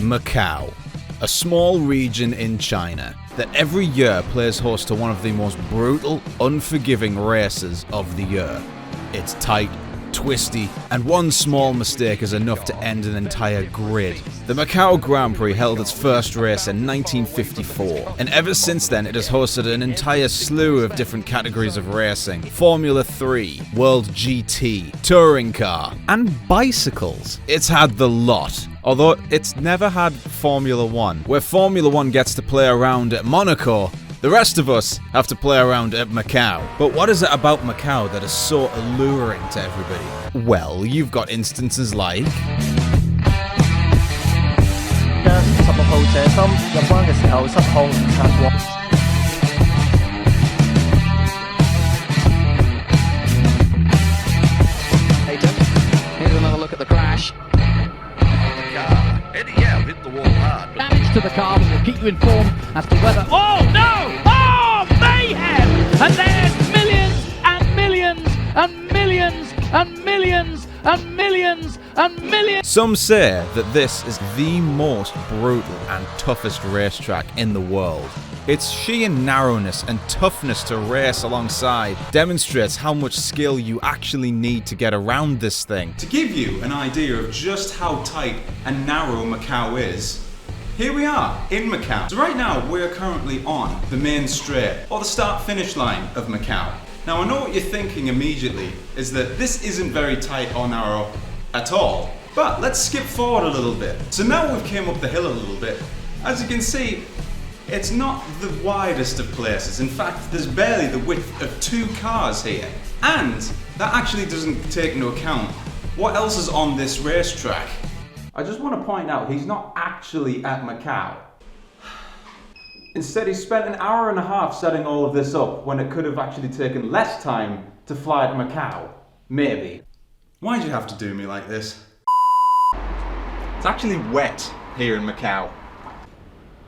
Macau, a small region in China that every year plays host to one of the most brutal, unforgiving races of the year. It's tight, twisty, and one small mistake is enough to end an entire grid. The Macau Grand Prix held its first race in 1954, and ever since then it has hosted an entire slew of different categories of racing: Formula 3, World GT, Touring Car, and bicycles. It's had the lot. Although it's never had Formula 1, where Formula 1 gets to play around at Monaco, the rest of us have to play around at Macau. But what is it about Macau that is so alluring to everybody? Well, you've got instances like... Here's another look at the crash. To the car, and we'll keep you informed as to whether... Oh no! Oh, mayhem! And there's millions and millions and millions and millions and millions and millions. Some say that this is the most brutal and toughest racetrack in the world. Its sheer narrowness and toughness to race alongside demonstrates how much skill you actually need to get around this thing. To give you an idea of just how tight and narrow Macau is, here we are in Macau. So right now we're currently on the main straight, or the start-finish line of Macau. Now I know what you're thinking immediately is that this isn't very tight or narrow at all. But let's skip forward a little bit. So now we've came up the hill a little bit. As you can see, it's not the widest of places. In fact, there's barely the width of 2 cars here. And that actually doesn't take into account what else is on this racetrack. I just want to point out he's not actually at Macau. Instead, he spent an hour and a half setting all of this up when it could have actually taken less time to fly to Macau. Maybe. Why'd you have to do me like this? It's actually wet here in Macau,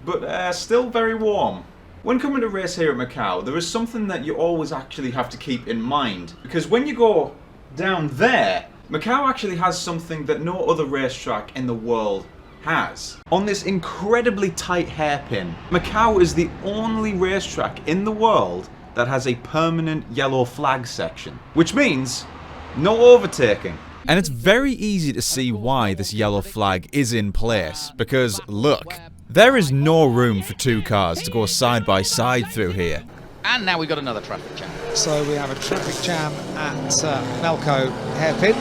but still very warm. When coming to race here at Macau, there is something that you always actually have to keep in mind, because when you go down there, Macau actually has something that no other racetrack in the world has. On this incredibly tight hairpin, Macau is the only racetrack in the world that has a permanent yellow flag section, which means no overtaking. And it's very easy to see why this yellow flag is in place, because look, there is no room for 2 cars to go side by side through here. And now we've got another traffic jam. So we have a traffic jam at Melco hairpin.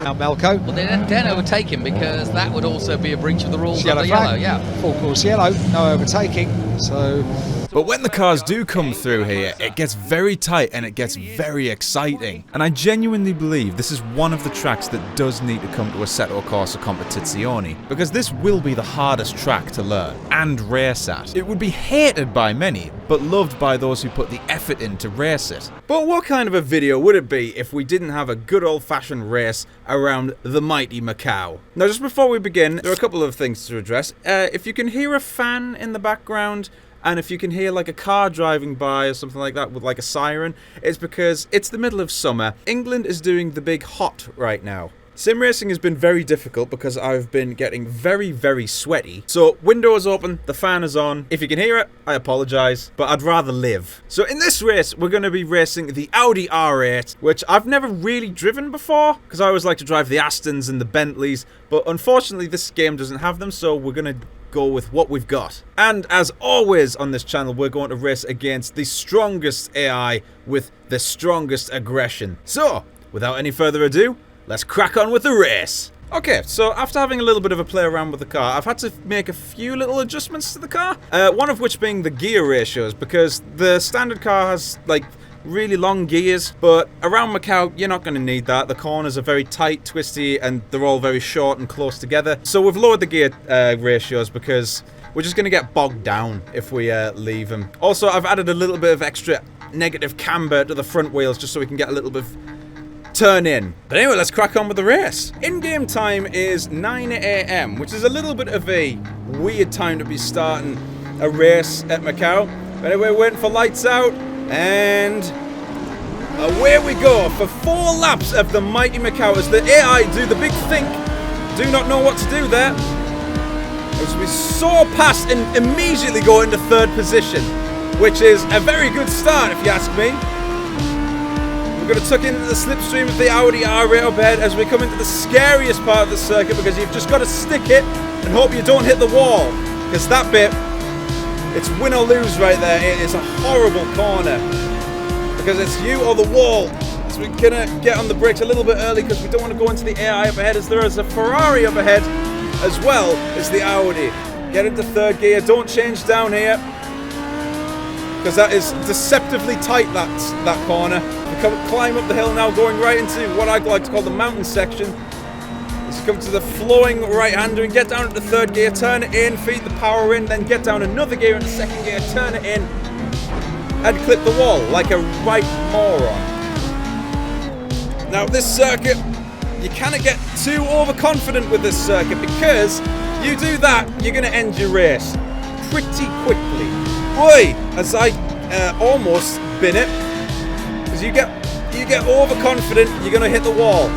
Now Melco. Well, they don't overtake him because that would also be a breach of the rules of the flag. yellow, yeah. Full course yellow, no overtaking. So. But when the cars do come through here, it gets very tight and it gets very exciting. And I genuinely believe this is one of the tracks that does need to come to Assetto Corsa Competizione, because this will be the hardest track to learn and race at. It would be hated by many, but loved by those who put the effort in to race it. But what kind of a video would it be if we didn't have a good old-fashioned race around the mighty Macau? Now, just before we begin, there are a couple of things to address. If you can hear a fan in the background, and if you can hear like a car driving by or something like that with like a siren, it's because it's the middle of summer. England is doing the big hot right now. Sim racing has been very difficult because I've been getting very, very sweaty. So window is open, the fan is on. If you can hear it, I apologise, but I'd rather live. So in this race, we're going to be racing the Audi R8, which I've never really driven before, because I always like to drive the Astons and the Bentleys, but unfortunately this game doesn't have them, so we're going to go with what we've got. And as always on this channel, we're going to race against the strongest AI with the strongest aggression. So, without any further ado, let's crack on with the race. Okay, so after having a little bit of a play around with the car, I've had to make a few little adjustments to the car. One of which being the gear ratios, because the standard car has, like, really long gears, but around Macau, you're not going to need that. The corners are very tight, twisty, and they're all very short and close together. So we've lowered the gear ratios because we're just going to get bogged down if we leave them. Also, I've added a little bit of extra negative camber to the front wheels just so we can get a little bit of turn in. But anyway, let's crack on with the race. In-game time is 9 AM, which is a little bit of a weird time to be starting a race at Macau. But anyway, waiting for lights out, and away we go for 4 laps of the mighty Macau as the AI do the big think. Do not know what to do there. As we soar past and immediately go into 3rd position, which is a very good start if you ask me. We're going to tuck into the slipstream of the Audi R8 up ahead as we come into the scariest part of the circuit, because you've just got to stick it and hope you don't hit the wall, because that bit, it's win or lose right there. It is a horrible corner because it's you or the wall. So we're going to get on the brakes a little bit early because we don't want to go into the AI up ahead, as there is a Ferrari up ahead as well as the Audi. Get into 3rd gear, don't change down here, because that is deceptively tight, that corner. We climb up the hill now, going right into what I like to call the mountain section. Let's come to the flowing right-hander and get down into 3rd gear, turn it in, feed the power in, then get down another gear into 2nd gear, turn it in, and clip the wall like a right moron. Now this circuit, you cannot get too overconfident with this circuit, because you do that, you're going to end your race pretty quickly. Boy, as I almost bin it, because you get overconfident, you're going to hit the wall.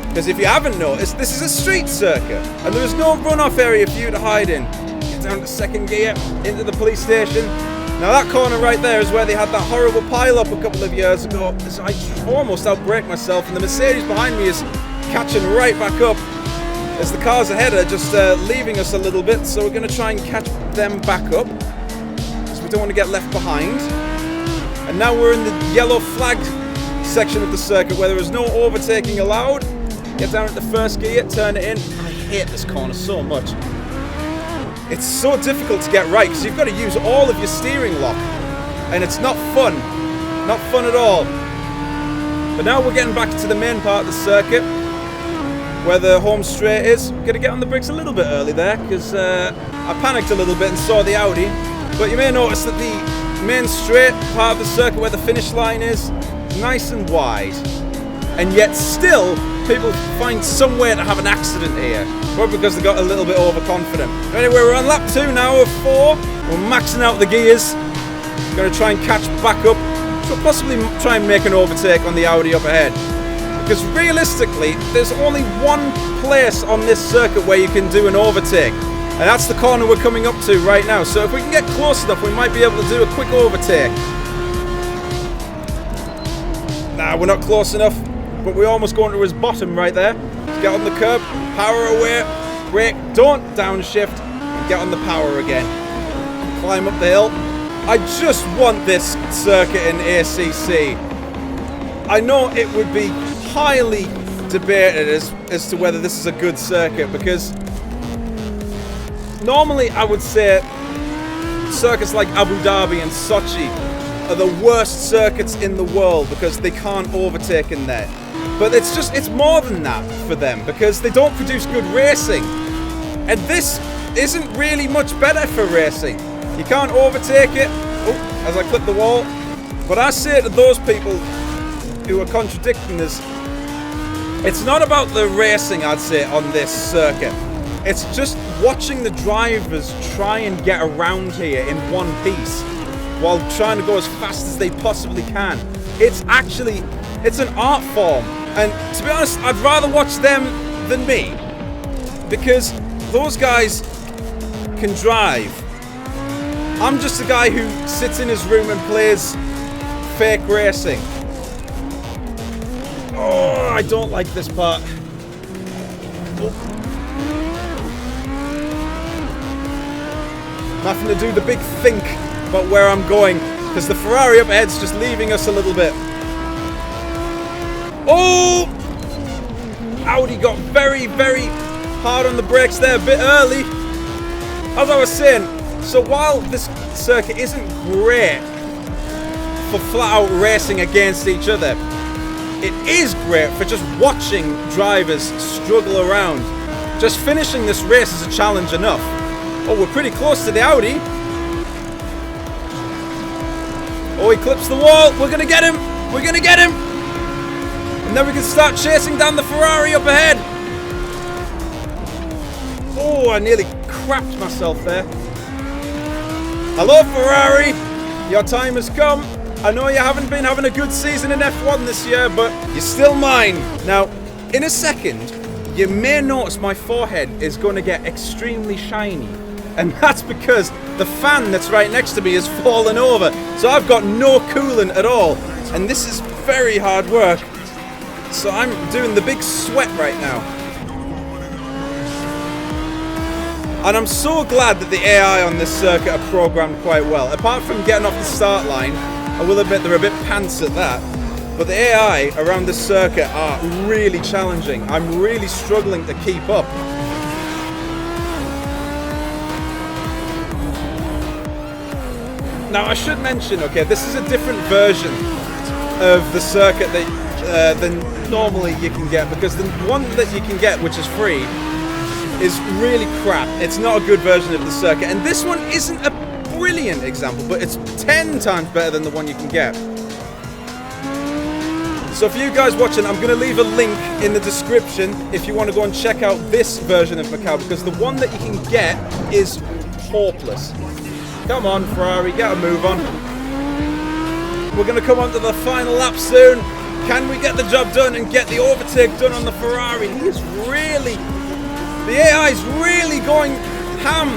Because if you haven't noticed, this is a street circuit, and there is no runoff area for you to hide in. Get down to 2nd gear, into the police station. Now that corner right there is where they had that horrible pile-up a couple of years ago. So I almost outbrake myself, and the Mercedes behind me is catching right back up, as the cars ahead are just leaving us a little bit. So we're going to try and catch them back up, because we don't want to get left behind. And now we're in the yellow flag section of the circuit where there is no overtaking allowed. Get down at the 1st gear, turn it in. I hate this corner so much. It's so difficult to get right because you've got to use all of your steering lock, and it's not fun. Not fun at all. But now we're getting back to the main part of the circuit where the home straight is. We're going to get on the brakes a little bit early there because I panicked a little bit and saw the Audi. But you may notice that the main straight part of the circuit where the finish line is nice and wide, and yet still people find some way to have an accident here, probably because they got a little bit overconfident. Anyway, we're on lap 2 now of 4. We're maxing out the gears. Going to try and catch back up, so possibly try and make an overtake on the Audi up ahead, because realistically there's only one place on this circuit where you can do an overtake, and that's the corner we're coming up to right now. So if we can get close enough, we might be able to do a quick overtake. Nah, we're not close enough, but we almost go into his bottom right there. Let's get on the curb, power away, brake, don't downshift, and get on the power again. Climb up the hill. I just want this circuit in ACC. I know it would be highly debated as to whether this is a good circuit, because normally I would say circuits like Abu Dhabi and Sochi are the worst circuits in the world because they can't overtake in there. But it's more than that for them, because they don't produce good racing. And this isn't really much better for racing. You can't overtake it. Oh, as I clip the wall. But I say to those people who are contradicting this, it's not about the racing, I'd say, on this circuit. It's just watching the drivers try and get around here in one piece while trying to go as fast as they possibly can. It's an art form. And to be honest, I'd rather watch them than me, because those guys can drive. I'm just a guy who sits in his room and plays fake racing. Oh, I don't like this part. Oh. I'm having to do the big think about where I'm going, because the Ferrari up ahead's just leaving us a little bit. Oh! Audi got very, very hard on the brakes there a bit early. As I was saying, so while this circuit isn't great for flat out racing against each other, it is great for just watching drivers struggle around. Just finishing this race is a challenge enough. Oh, we're pretty close to the Audi. Oh, he clips the wall. We're going to get him. We're going to get him. And then we can start chasing down the Ferrari up ahead. Oh, I nearly crapped myself there. Hello, Ferrari. Your time has come. I know you haven't been having a good season in F1 this year, but you're still mine. Now, in a second, you may notice my forehead is going to get extremely shiny. And that's because the fan that's right next to me is fallen over. So I've got no coolant at all. And this is very hard work. So I'm doing the big sweat right now. And I'm so glad that the AI on this circuit are programmed quite well. Apart from getting off the start line, I will admit they're a bit pants at that. But the AI around this circuit are really challenging. I'm really struggling to keep up. Now I should mention, okay, this is a different version of the circuit that than normally you can get, because the one that you can get, which is free, is really crap. It's not a good version of the circuit, and this one isn't a brilliant example, but it's 10 times better than the one you can get. So for you guys watching, I'm going to leave a link in the description if you want to go and check out this version of Macau, because the one that you can get is hopeless. Come on, Ferrari, get a move on. We're going to come on to the final lap soon. Can we get the job done and get the overtake done on the Ferrari? He is really... The AI is really going ham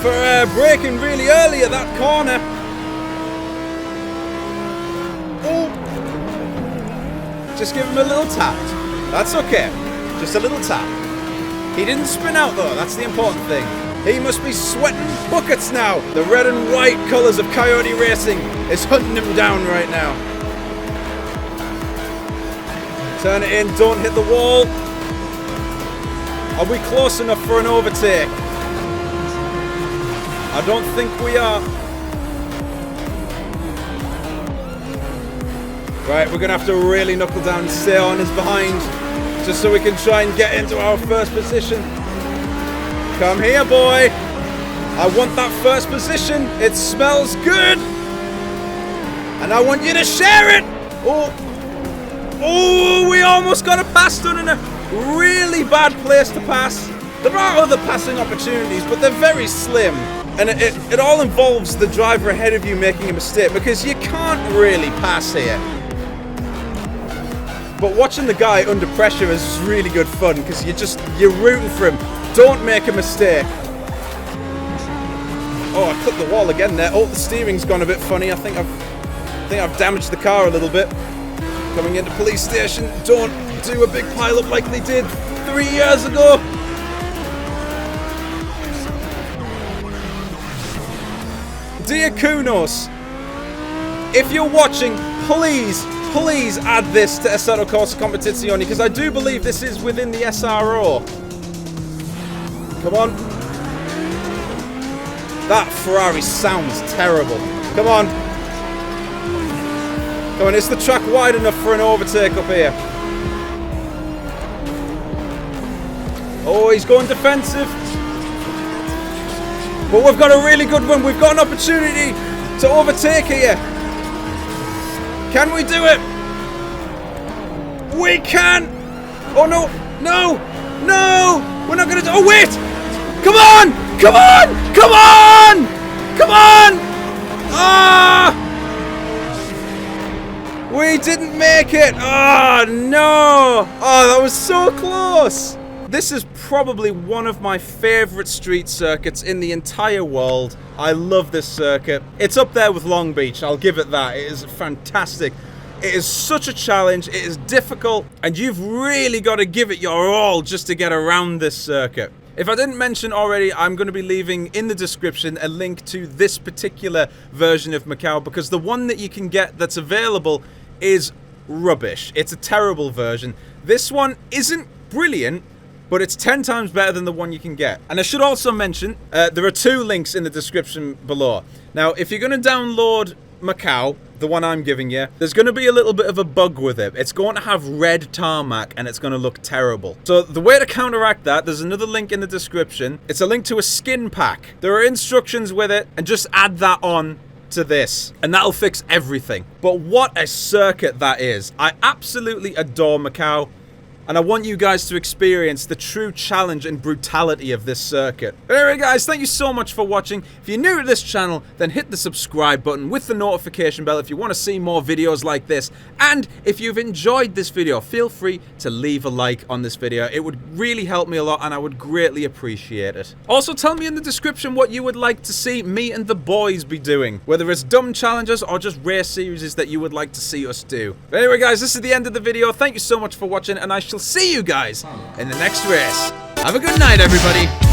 for braking really early at that corner. Oh. Just give him a little tap. That's okay. Just a little tap. He didn't spin out though, that's the important thing. He must be sweating buckets now. The red and white colours of Coyote Racing is hunting him down right now. Turn it in, don't hit the wall. Are we close enough for an overtake? I don't think we are. Right, we're going to have to really knuckle down and stay on his behind, just so we can try and get into our first position. Come here, boy. I want that first position. It smells good. And I want you to share it. Oh, oh, we almost got a pass done in a really bad place to pass. There are other passing opportunities, but they're very slim. And it all involves the driver ahead of you making a mistake, because you can't really pass here. But watching the guy under pressure is really good fun, because you're rooting for him. Don't make a mistake. Oh, I clipped the wall again there. Oh, the steering's gone a bit funny. I think I've damaged the car a little bit. Coming into police station. Don't do a big pile-up like they did 3 years ago. Dear Kunos, if you're watching, please add this to Assetto Corsa Competizione, because I do believe this is within the SRO. Come on. That Ferrari sounds terrible. Come on. Come on, is the track wide enough for an overtake up here? Oh, he's going defensive. But we've got a really good one. We've got an opportunity to overtake here. Can we do it? We can. Oh, no. No. No. We're not going to do... Oh, wait. Come on. Come on. Come on. Come on. Ah. We didn't make it. Oh, no. Oh, that was so close. This is probably one of my favorite street circuits in the entire world. I love this circuit. It's up there with Long Beach, I'll give it that. It is fantastic. It is such a challenge, it is difficult, and you've really got to give it your all just to get around this circuit. If I didn't mention already, I'm going to be leaving in the description a link to this particular version of Macau, because the one that you can get that's available is rubbish. It's a terrible version. This one isn't brilliant, but it's 10 times better than the one you can get. And I should also mention, there are 2 links in the description below. Now, if you're going to download Macau, the one I'm giving you, there's going to be a little bit of a bug with it. It's going to have red tarmac and it's going to look terrible. So the way to counteract that, there's another link in the description. It's a link to a skin pack. There are instructions with it, and just add that on to this and that'll fix everything. But what a circuit that is. I absolutely adore Macau. And I want you guys to experience the true challenge and brutality of this circuit. But anyway guys, thank you so much for watching. If you're new to this channel, then hit the subscribe button with the notification bell if you want to see more videos like this. And if you've enjoyed this video, feel free to leave a like on this video. It would really help me a lot and I would greatly appreciate it. Also, tell me in the description what you would like to see me and the boys be doing. Whether it's dumb challenges or just race series that you would like to see us do. But anyway guys, this is the end of the video. Thank you so much for watching and I shall see you guys in the next race. Have a good night, everybody.